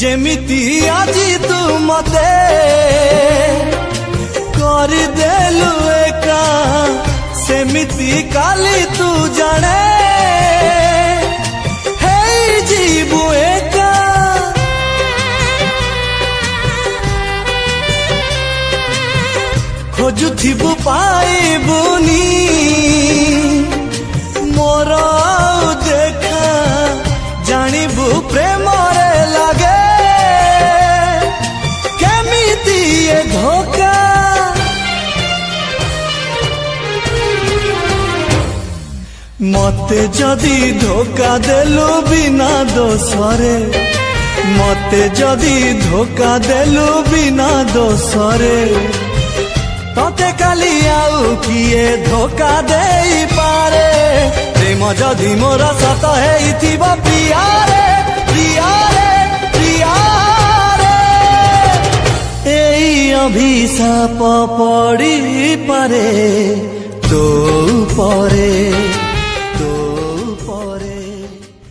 जेमिति आजी तू मते कर देलु एका सेमिति काली तू जाने हे जीवु एका खोजुथिबु पाइबुनी मोर देखा जानिबु प्रेम रे लागे केमिति ये धोखा मते जदी धोखा देलु बिना दोसरे मते जदी धोखा देलु बिना दोसरे तोते काली आउ किए धोखा देई पारे प्रेम जदी मोर सत हेइथिबो प्रियारे प्रियारे प्रियारे एई अभिशाप पड़ी पारे तो परे।